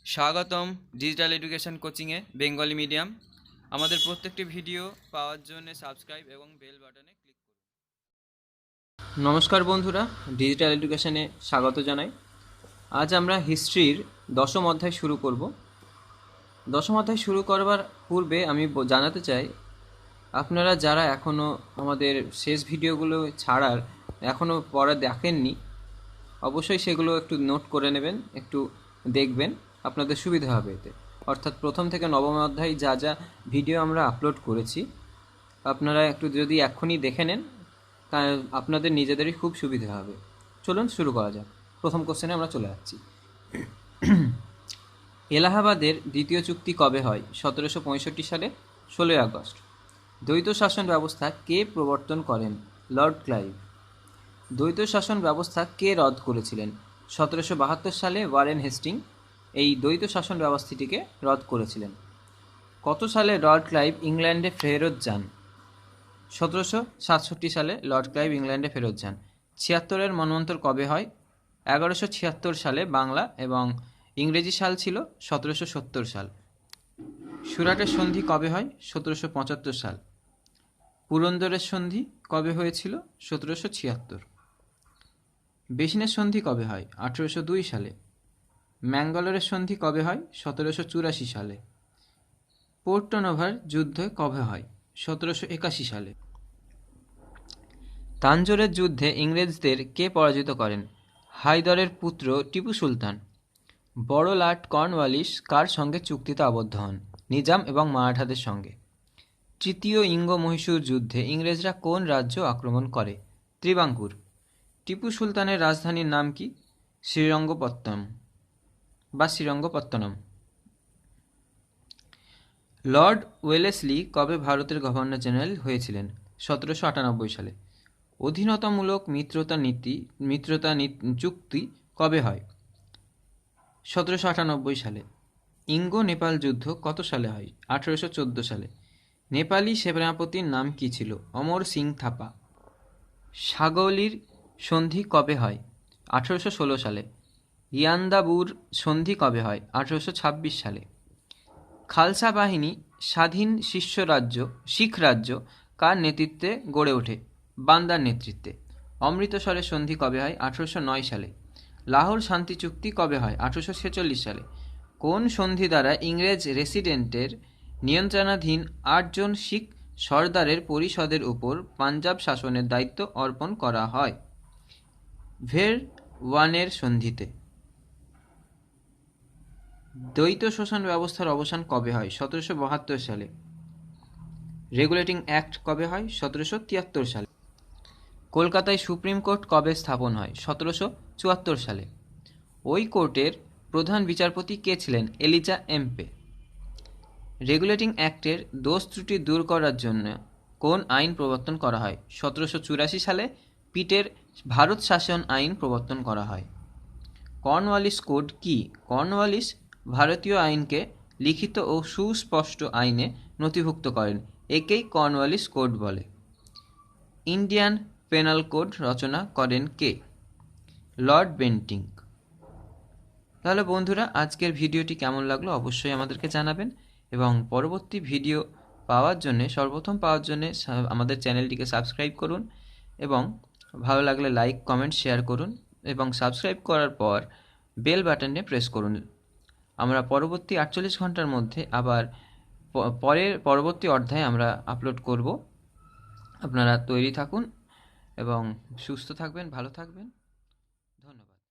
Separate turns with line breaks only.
স্বাগতম digital education কোচিংয়ে Bengali medium. আমাদের প্রত্যেকটি ভিডিও পাওয়ার জন্য সাবস্ক্রাইব এবং বেল বাটনে ক্লিক করুন। নমস্কার বন্ধুরা, ডিজিটাল এডুকেশনে স্বাগত জানাই। আজ আমরা হিস্ট্রির দশম অধ্যায় শুরু করব। দশম অধ্যায় শুরু করবার পূর্বে আমি জানাতে চাই, আপনারা যারা এখনও আমাদের শেষ ভিডিওগুলো ছাড়ার এখনও পরে দেখেননি, অবশ্যই সেগুলো একটু নোট করে নেবেন, একটু দেখবেন, আপনাদের সুবিধা হবে এতে। অর্থাৎ প্রথম থেকে নবম অধ্যায় যা যা ভিডিও আমরা আপলোড করেছি, আপনারা একটু যদি এক্ষুনি দেখে নেন, তা আপনাদের নিজেদেরই খুব সুবিধা হবে। চলুন শুরু করা যাক। প্রথম কোশ্চেনে আমরা চলে যাচ্ছি। এলাহাবাদের দ্বিতীয় চুক্তি কবে হয়? 1765 সালে 16 আগস্ট। দ্বৈত শাসন ব্যবস্থা কে প্রবর্তন করেন? Lord Clive. দ্বৈত শাসন ব্যবস্থা কে রদ করেছিলেন? 1772 সালে ওয়ারেন হেস্টিং এই দ্বৈত শাসন ব্যবস্থাটিকে রদ করেছিলেন। কত সালে লর্ড ক্লাইভ ইংল্যান্ডে ফেরত যান? 1767 সালে লর্ড ক্লাইভ ইংল্যান্ডে ফেরত যান। 76-এর মন্বন্তর কবে হয়? 1176 সালে বাংলা এবং ইংরেজি সাল ছিল 1770 সাল। সুরাটের সন্ধি কবে হয়? 1775 সাল। পুরন্দরের সন্ধি কবে হয়েছিল? 1776। বেসিনের সন্ধি কবে হয়? 1802 সালে। ম্যাঙ্গালোরের সন্ধি কবে হয়? 1784 সালে। পোর্টো-নোভার যুদ্ধ কবে হয়? 1781 সালে। তাঞ্জোরের যুদ্ধে ইংরেজদের কে পরাজিত করেন? হায়দরের পুত্র টিপু সুলতান। বড় লাট কর্নওয়ালিস কার সঙ্গে চুক্তিতে আবদ্ধ হন? নিজাম এবং মারাঠাদের সঙ্গে। তৃতীয় ইঙ্গ-মহীশূর যুদ্ধে ইংরেজরা কোন রাজ্য আক্রমণ করে? ত্রিবাঙ্কুর। টিপু সুলতানের রাজধানীর নাম কি? শ্রীরঙ্গপত্তনম। লর্ড ওয়েলেসলি কবে ভারতের গভর্নর জেনারেল হয়েছিলেন? 1798 সালে। অধীনতামূলক মিত্রতা চুক্তি কবে হয়? 1798 সালে। ইঙ্গ নেপাল যুদ্ধ কত সালে হয়? 1814 সালে। নেপালি সেনাপতির নাম কি ছিল? অমর সিং থাপা। সাগলির সন্ধি কবে হয়? 1816 সালে। ইয়ান্দাবুর সন্ধি কবে হয়? 1826 সালে। খালসা বাহিনী স্বাধীন শিখ রাজ্য কার নেতৃত্বে গড়ে ওঠে? বান্দার নেতৃত্বে। অমৃতসরের সন্ধি কবে হয়? 1809 সালে। লাহোর শান্তি চুক্তি কবে হয়? 1846 সালে। কোন সন্ধি দ্বারা ইংরেজ রেসিডেন্টের নিয়ন্ত্রণাধীন 8 জন শিখ সর্দারের পরিষদের উপর পাঞ্জাব শাসনের দায়িত্ব অর্পণ করা হয়? ভেরওয়ানের সন্ধিতে। দ্বৈত শোষণ ব্যবস্থার অবসান কবে হয়? 1772 সালে। রেগুলেটিং অ্যাক্ট কবে হয়? 1773 সালে। কলকাতায় সুপ্রিম কোর্ট কবে স্থাপন হয়? 1774 সালে। ওই কোর্টের প্রধান বিচারপতি কে ছিলেন? এলিজা এমপে। রেগুলেটিং অ্যাক্টের দোষ ত্রুটি দূর করার জন্য কোন আইন প্রবর্তন করা হয়? 1784 সালে পিটের ভারত শাসন আইন প্রবর্তন করা হয়। কর্নওয়ালিস কোড কি? কর্নওয়ালিস ভারতীয় আইনকে লিখিত ও সুস্পষ্ট আইনে নথিভুক্ত করেন। একেই কর্নওয়ালিস কোড বলে। ইন্ডিয়ান পেনাল কোড রচনা করেন কে? Lord Bentinck. তাহলে বন্ধুরা, আজকের ভিডিওটি কেমন লাগলো অবশ্যই আমাদেরকে জানাবেন, এবং পরবর্তী ভিডিও সর্বপ্রথম পাওয়ার জন্য আমাদের চ্যানেলটিকে সাবস্ক্রাইব করুন, এবং ভালো লাগলে লাইক, কমেন্ট, শেয়ার করুন, এবং সাবস্ক্রাইব করার পর বেল বাটনে প্রেস করুন। আমরা পরবর্তী 48 ঘন্টার মধ্যে আবার পরবর্তী অধ্যায় আমরা আপলোড করব। আপনারা তৈরি থাকুন এবং সুস্থ থাকবেন, ভালো থাকবেন।